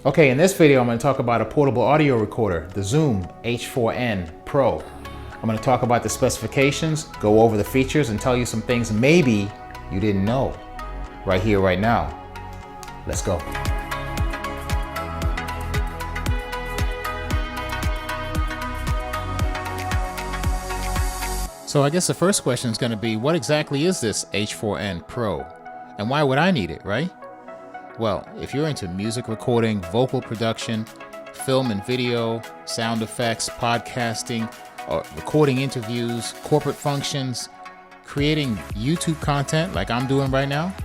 Okay, in this video, I'm going to talk about a portable audio recorder, the Zoom H4n Pro. I'm going to talk about the specifications, go over the features, and tell you some things maybe you didn't know right here, right now. Let's go. So I guess the first question is going to be, what exactly is this H4n Pro? And why would I need it, right? Well, if you're into music recording, vocal production, film and video, sound effects, podcasting, or recording interviews, corporate functions, creating YouTube content like I'm doing right now,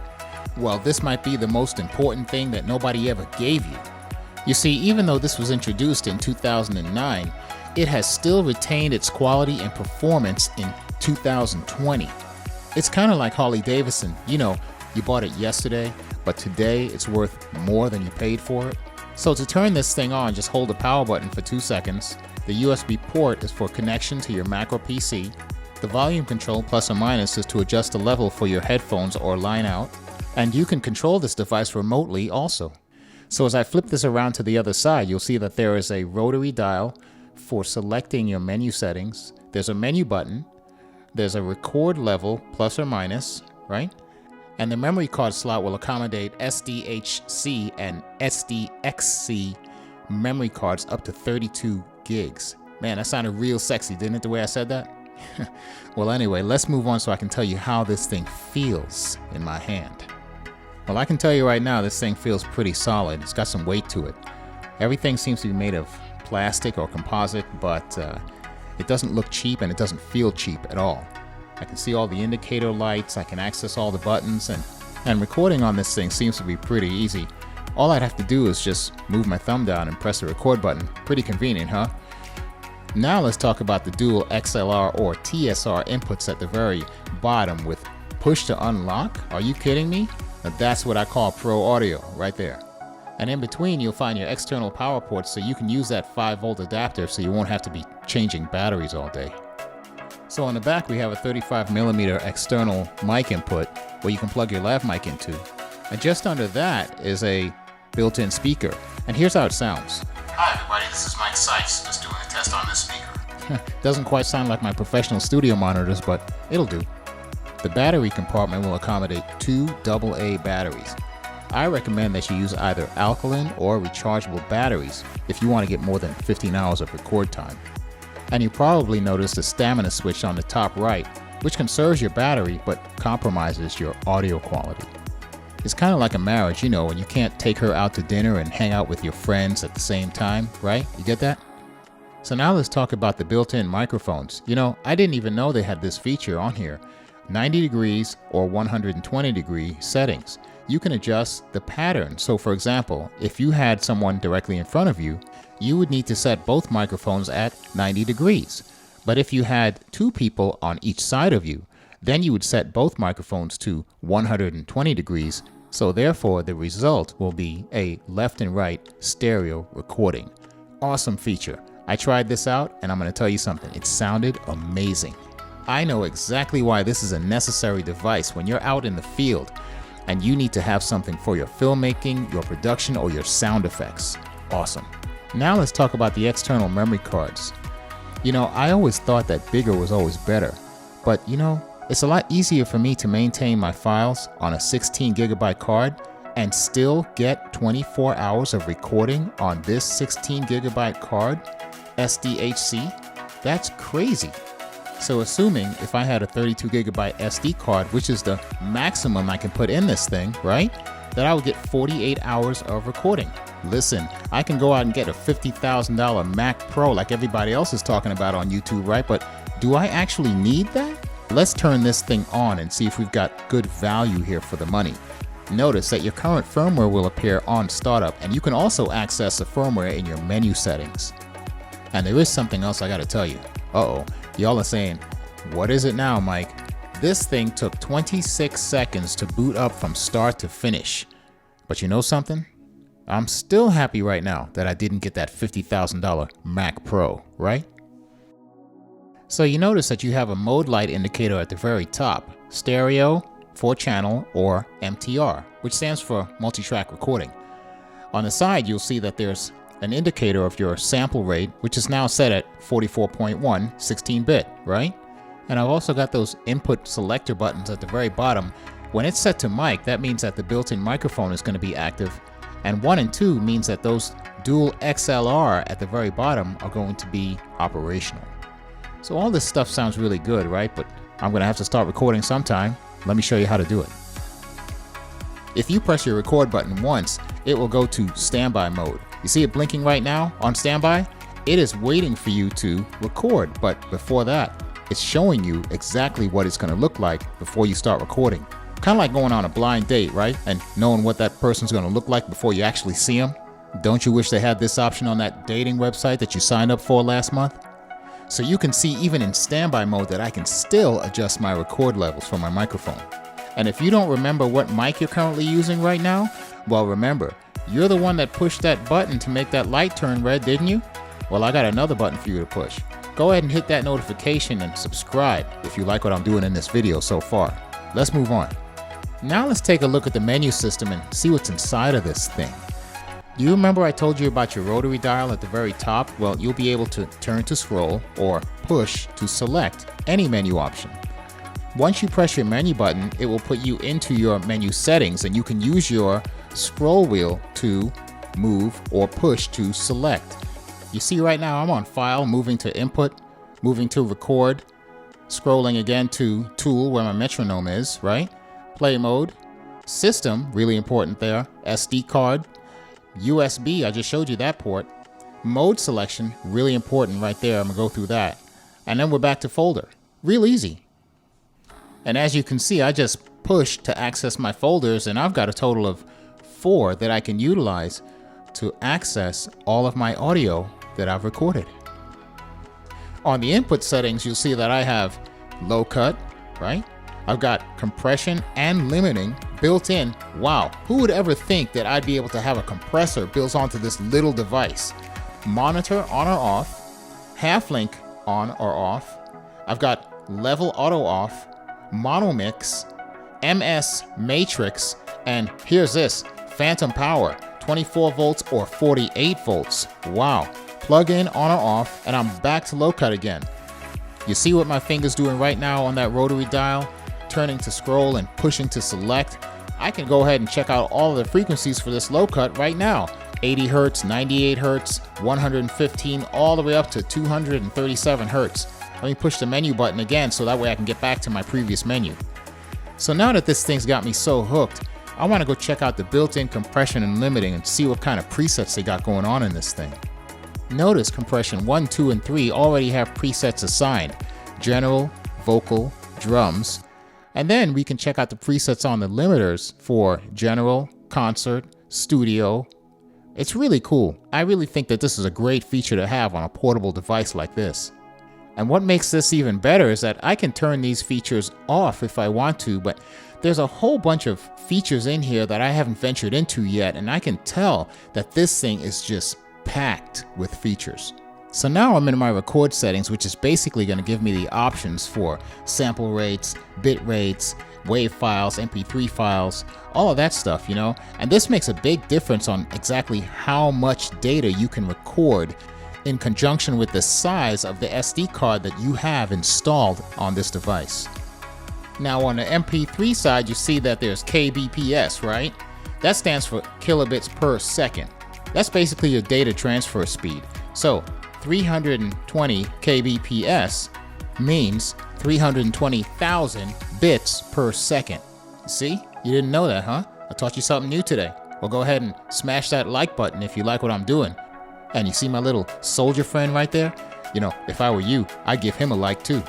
well, this might be the most important thing that nobody ever gave you. You see, even though this was introduced in 2009, it has still retained its quality and performance in 2020. It's kind of like Harley Davidson. You know, you bought it yesterday, but today it's worth more than you paid for it. So to turn this thing on, just hold the power button for 2 seconds. The USB port is for connection to your Mac or PC. The volume control, plus or minus, is to adjust the level for your headphones or line out. And you can control this device remotely also. So as I flip this around to the other side, you'll see that there is a rotary dial for selecting your menu settings. There's a menu button. There's a record level, plus or minus, right? And the memory card slot will accommodate SDHC and SDXC memory cards up to 32 gigs. Man, that sounded real sexy, didn't it, the way I said that? Well, anyway, let's move on so I can tell you how this thing feels in my hand. Well, I can tell you right now, this thing feels pretty solid. It's got some weight to it. Everything seems to be made of plastic or composite, but it doesn't look cheap and it doesn't feel cheap at all. I can see all the indicator lights, I can access all the buttons, and recording on this thing seems to be pretty easy. All I'd have to do is just move my thumb down and press the record button. Pretty convenient, huh? Now let's talk about the dual XLR or TSR inputs at the very bottom with push to unlock. Are you kidding me? Now that's what I call pro audio right there. And in between, you'll find your external power ports, so you can use that 5-volt adapter so you won't have to be changing batteries all day. So on the back, we have a 35mm external mic input where you can plug your lav mic into. And just under that is a built-in speaker. And here's how it sounds. Hi everybody, this is Mike Sytes, just doing a test on this speaker. Doesn't quite sound like my professional studio monitors, but it'll do. The battery compartment will accommodate 2 AA batteries. I recommend that you use either alkaline or rechargeable batteries if you want to get more than 15 hours of record time. And you probably noticed the stamina switch on the top right, which conserves your battery but compromises your audio quality. It's kind of like a marriage, you know, when you can't take her out to dinner and hang out with your friends at the same time, right? You get that? So now let's talk about the built-in microphones. You know, I didn't even know they had this feature on here. 90 degrees or 120 degree settings. You can adjust the pattern. So for example, if you had someone directly in front of you, you would need to set both microphones at 90 degrees. But if you had 2 people on each side of you, then you would set both microphones to 120 degrees. So therefore, the result will be a left and right stereo recording. Awesome feature. I tried this out and I'm going to tell you something. It sounded amazing. I know exactly why this is a necessary device when you're out in the field and you need to have something for your filmmaking, your production, or your sound effects. Awesome. Now let's talk about the external memory cards. You know, I always thought that bigger was always better, but you know, it's a lot easier for me to maintain my files on a 16GB card and still get 24 hours of recording on this 16GB card, SDHC. That's crazy. So assuming if I had a 32GB SD card, which is the maximum I can put in this thing, right? That I would get 48 hours of recording. Listen, I can go out and get a $50,000 Mac Pro like everybody else is talking about on YouTube, right? But do I actually need that? Let's turn this thing on and see if we've got good value here for the money. Notice that your current firmware will appear on startup, and you can also access the firmware in your menu settings. And there is something else I gotta tell you. Uh-oh, y'all are saying, what is it now, Mike? This thing took 26 seconds to boot up from start to finish. But you know something? I'm still happy right now that I didn't get that $50,000 Mac Pro, right? So you notice that you have a mode light indicator at the very top, stereo, 4-channel, or MTR, which stands for multi-track recording. On the side, you'll see that there's an indicator of your sample rate, which is now set at 44.1, 16-bit, right? And I've also got those input selector buttons at the very bottom. When it's set to mic, that means that the built-in microphone is going to be active. And 1 and 2 means that those dual XLR at the very bottom are going to be operational. So all this stuff sounds really good, right? But I'm going to have to start recording sometime. Let me show you how to do it. If you press your record button once, it will go to standby mode. You see it blinking right now on standby? It is waiting for you to record, but before that, it's showing you exactly what it's going to look like before you start recording. Kind of like going on a blind date, right? And knowing what that person's going to look like before you actually see them. Don't you wish they had this option on that dating website that you signed up for last month? So you can see even in standby mode that I can still adjust my record levels for my microphone. And if you don't remember what mic you're currently using right now, well, remember, you're the one that pushed that button to make that light turn red, didn't you? Well, I got another button for you to push. Go ahead and hit that notification and subscribe if you like what I'm doing in this video so far. Let's move on. Now let's take a look at the menu system and see what's inside of this thing. Do you remember I told you about your rotary dial at the very top? Well, you'll be able to turn to scroll or push to select any menu option. Once you press your menu button, it will put you into your menu settings, and you can use your scroll wheel to move or push to select. You see right now I'm on File, moving to Input, moving to Record, scrolling again to Tool where my metronome is, right? Play Mode, System, really important there, SD card, USB, I just showed you that port, Mode Selection, really important right there, I'm gonna go through that. And then we're back to Folder, real easy. And as you can see, I just pushed to access my folders, and I've got a total of 4 that I can utilize to access all of my audio that I've recorded. On the input settings, you'll see that I have low cut, right? I've got compression and limiting built in. Wow, who would ever think that I'd be able to have a compressor built onto this little device? Monitor on or off, half link on or off. I've got level auto off, mono mix, MS matrix, and here's this, phantom power, 24 volts or 48 volts. Wow, plug in on or off, and I'm back to low cut again. You see what my finger's doing right now on that rotary dial? Turning to scroll and pushing to select. I can go ahead and check out all of the frequencies for this low cut right now. 80 hertz, 98 hertz, 115, all the way up to 237 hertz. Let me push the menu button again so that way I can get back to my previous menu. So now that this thing's got me so hooked, I want to go check out the built-in compression and limiting and see what kind of presets they got going on in this thing. Notice compression 1, 2, and 3 already have presets assigned. General, vocal, drums. And then we can check out the presets on the limiters for general, concert, studio. It's really cool. I really think that this is a great feature to have on a portable device like this. And what makes this even better is that I can turn these features off if I want to, but there's a whole bunch of features in here that I haven't ventured into yet, and I can tell that this thing is just packed with features. So now I'm in my record settings, which is basically going to give me the options for sample rates, bit rates, WAV files, MP3 files, all of that stuff, you know. And this makes a big difference on exactly how much data you can record in conjunction with the size of the SD card that you have installed on this device. Now on the MP3 side, you see that there's kbps, right? That stands for kilobits per second. That's basically your data transfer speed. So 320 kbps means 320,000 bits per second. See? You didn't know that, huh? I taught you something new today. Well, go ahead and smash that like button if you like what I'm doing. And you see my little soldier friend right there? You know, if I were you, I'd give him a like too.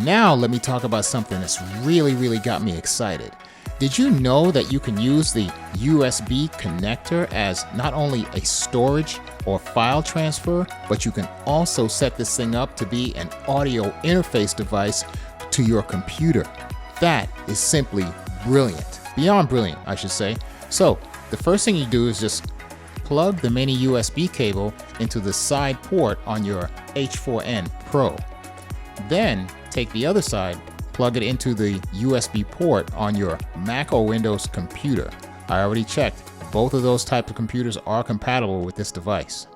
Now let me talk about something that's really got me excited. Did you know that you can use the USB connector as not only a storage or file transfer, but you can also set this thing up to be an audio interface device to your computer? That is simply brilliant. Beyond brilliant, I should say. So the first thing you do is just plug the mini USB cable into the side port on your H4n Pro. Then take the other side, plug it into the USB port on your Mac or Windows computer. I already checked, Both of those type of computers are compatible with this device.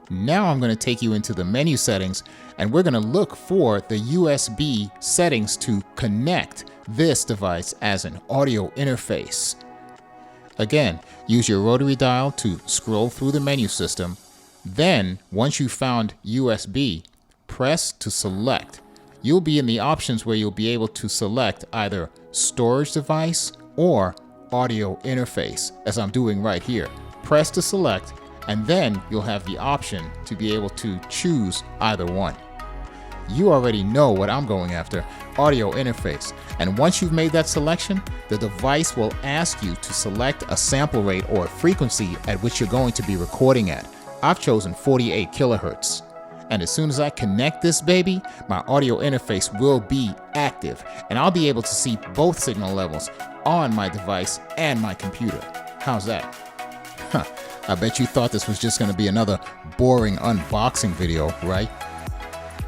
Now I'm going to take you into the menu settings, and we're going to look for the USB settings to connect this device as an audio interface. Again, use your rotary dial to scroll through the menu system. Then, once you've found USB, press to select. You'll be in the options where you'll be able to select either storage device or audio interface, as I'm doing right here. Press to select, and then you'll have the option to be able to choose either one. You already know what I'm going after, audio interface. And once you've made that selection, the device will ask you to select a sample rate or frequency at which you're going to be recording at. I've chosen 48 kilohertz. And as soon as I connect this baby, my audio interface will be active, and I'll be able to see both signal levels on my device and my computer. How's that? Huh. I bet you thought this was just going to be another boring unboxing video, right?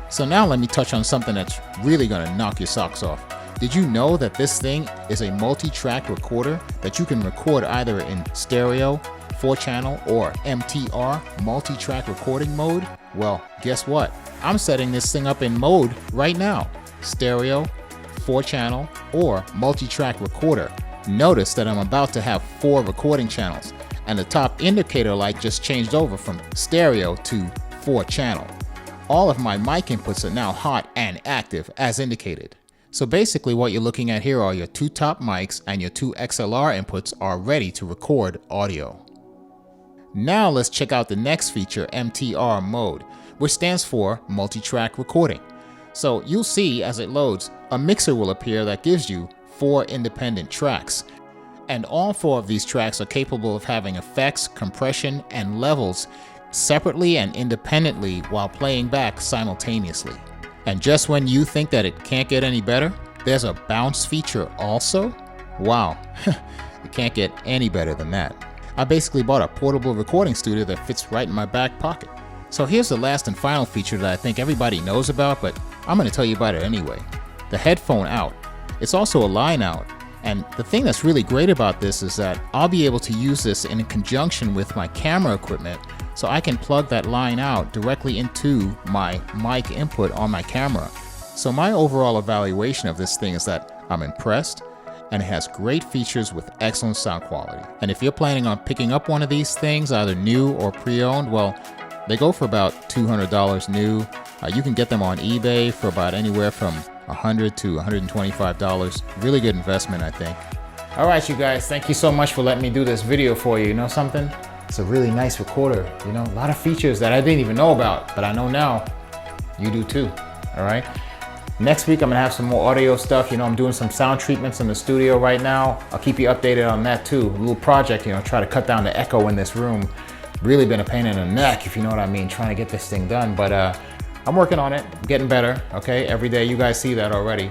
So now let me touch on something that's really going to knock your socks off. Did you know that this thing is a multi-track recorder that you can record either in stereo, 4-channel, or MTR, multi-track recording mode? Well, guess what? I'm setting this thing up in mode right now. Stereo, 4-channel, or multi-track recorder. Notice that I'm about to have 4 recording channels, and the top indicator light just changed over from stereo to 4-channel. All of my mic inputs are now hot and active as indicated. So basically what you're looking at here are your 2 top mics, and your 2 XLR inputs are ready to record audio. Now let's check out the next feature, MTR mode, which stands for multi-track recording. So you'll see as it loads, a mixer will appear that gives you 4 independent tracks. And all 4 of these tracks are capable of having effects, compression, and levels separately and independently while playing back simultaneously. And just when you think that it can't get any better, there's a bounce feature also? Wow, it can't get any better than that. I basically bought a portable recording studio that fits right in my back pocket. So here's the last and final feature that I think everybody knows about, but I'm going to tell you about it anyway. The headphone out. It's also a line out. And the thing that's really great about this is that I'll be able to use this in conjunction with my camera equipment, so I can plug that line out directly into my mic input on my camera. So my overall evaluation of this thing is that I'm impressed, and it has great features with excellent sound quality. And if you're planning on picking up one of these things, either new or pre-owned, well, they go for about $200 new. You can get them on eBay for about anywhere from $100 to $125. Really good investment, I think. All right, you guys, thank you so much for letting me do this video for you. You know something? It's a really nice recorder. You know, a lot of features that I didn't even know about, but I know now. You do too, all right? Next week, I'm gonna have some more audio stuff. You know, I'm doing some sound treatments in the studio right now. I'll keep you updated on that too. A little project, you know, try to cut down the echo in this room. Really been a pain in the neck, if you know what I mean, trying to get this thing done. But I'm working on it, getting better, okay? Every day, you guys see that already.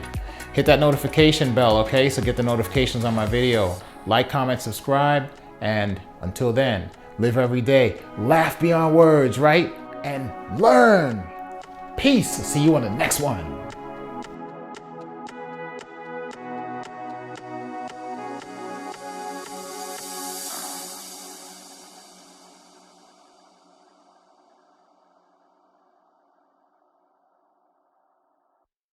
Hit that notification bell, okay? So get the notifications on my video. Like, comment, subscribe, and until then, live every day, laugh beyond words, right? And learn. Peace. See you on the next one.